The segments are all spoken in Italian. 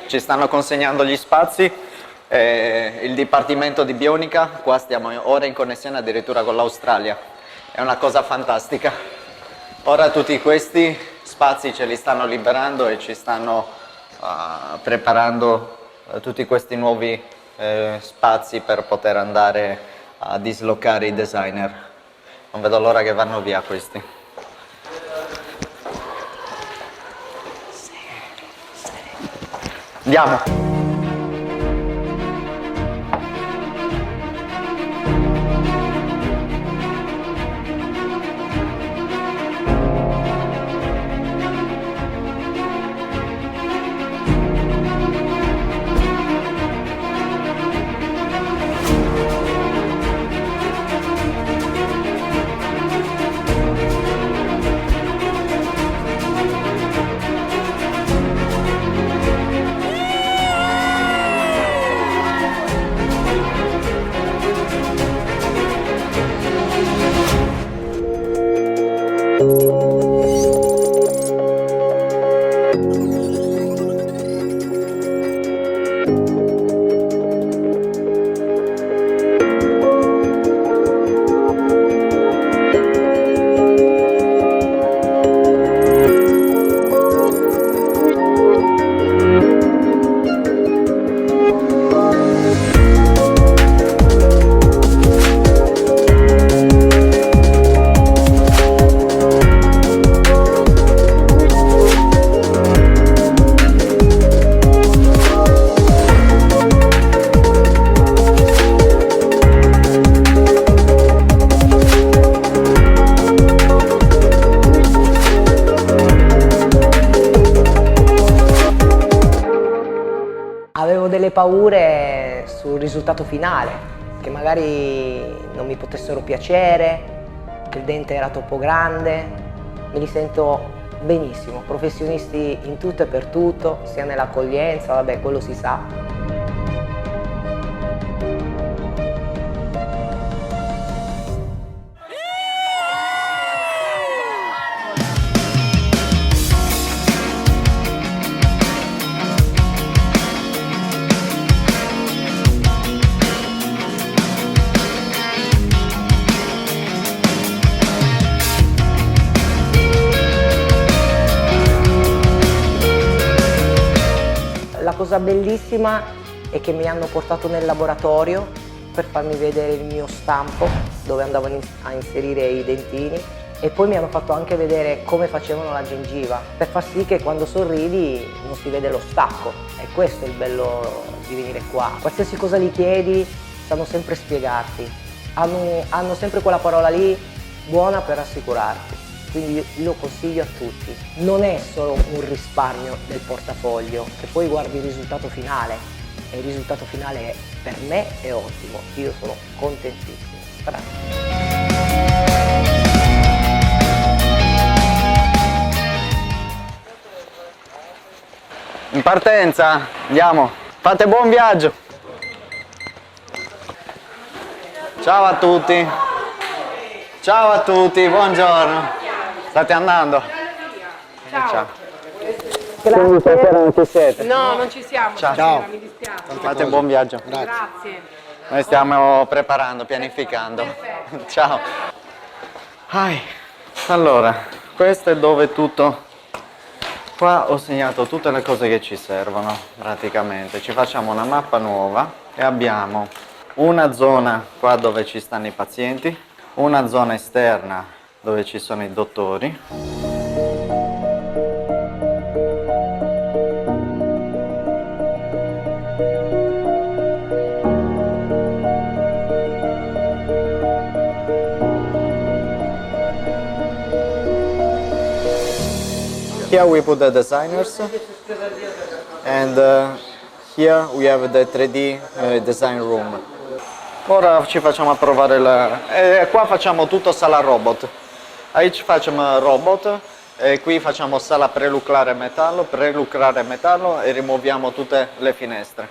ci stanno consegnando gli spazi, il Dipartimento di Bionica, qua stiamo ora in connessione addirittura con l'Australia, è una cosa fantastica. Ora tutti questi spazi ce li stanno liberando e ci stanno preparando tutti questi nuovi spazi per poter andare a dislocare i designer. Non vedo l'ora che vanno via questi. Andiamo! Avevo delle paure sul risultato finale, che magari non mi potessero piacere, che il dente era troppo grande. Me li sento benissimo, professionisti in tutto e per tutto, sia nell'accoglienza, vabbè, quello si sa. La cosa bellissima è che mi hanno portato nel laboratorio per farmi vedere il mio stampo dove andavo a inserire i dentini e poi mi hanno fatto anche vedere come facevano la gengiva per far sì che quando sorridi non si vede lo stacco, e questo è il bello di venire qua. Qualsiasi cosa gli chiedi sanno sempre spiegarti, hanno sempre quella parola lì buona per rassicurarti. Quindi io lo consiglio a tutti. Non è solo un risparmio del portafoglio, che poi guardi il risultato finale, e il risultato finale per me è ottimo, io sono contentissimo. In partenza, andiamo, fate buon viaggio! Ciao a tutti! Ciao a tutti, buongiorno! State andando? Ciao. Quindi stasera non ci siete? No, non ci siamo. Ciao. Stasera, mi dispiace. Fate buon viaggio. Grazie. Noi stiamo preparando, pianificando. Ciao. Allora, questo è dove tutto... Qua ho segnato tutte le cose che ci servono, praticamente. Ci facciamo una mappa nuova e abbiamo una zona qua dove ci stanno i pazienti, una zona esterna dove ci sono i dottori. Here we put the designers and here we have the 3D design room. Ora ci facciamo provare qua facciamo tutto sala robot. Aici facem robot e qui facciamo sala prelucrare metallo e rimuoviamo tutte le finestre.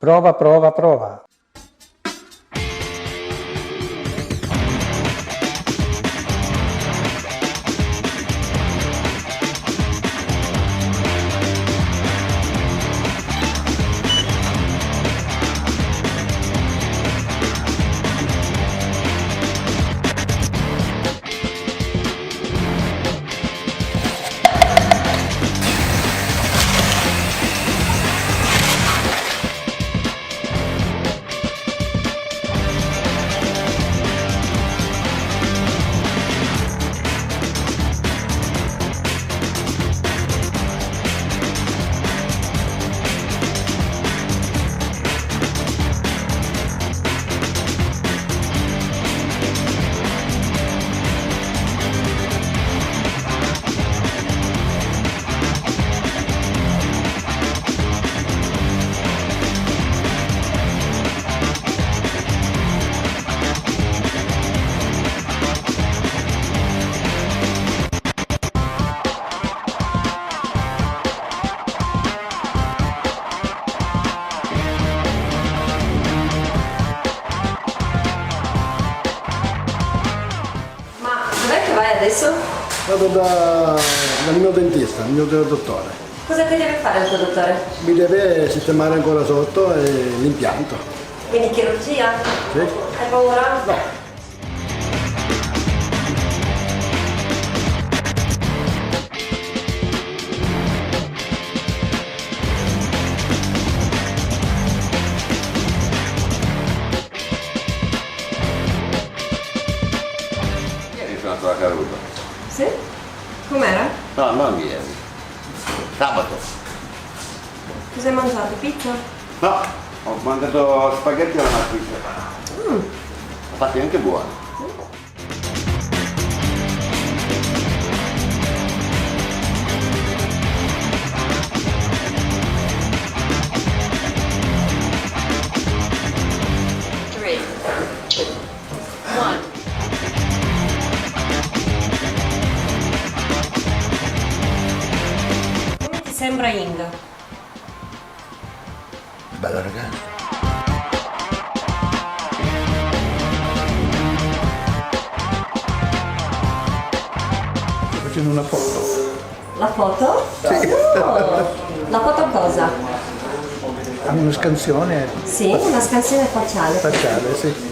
Prova, prova, prova. Ma dov'è che vai adesso? Vado dal mio dentista, il mio dottore. Cosa ti deve fare il tuo dottore? Mi deve sistemare ancora sotto l'impianto. Quindi chirurgia? Sì? Hai paura? No. Ieri sono andato a Caruso. Sì? Com'era? No, non ieri. Sabato. Cosa hai mangiato? Pizza? No, ho mangiato spaghetti alla matriciana. Fatti anche buoni. Three. One. Come ti sembra Inga? Bella ragazza. Sto facendo una foto. La foto? Sì. La foto cosa? Ha una scansione Sì, una scansione facciale. facciale, sì.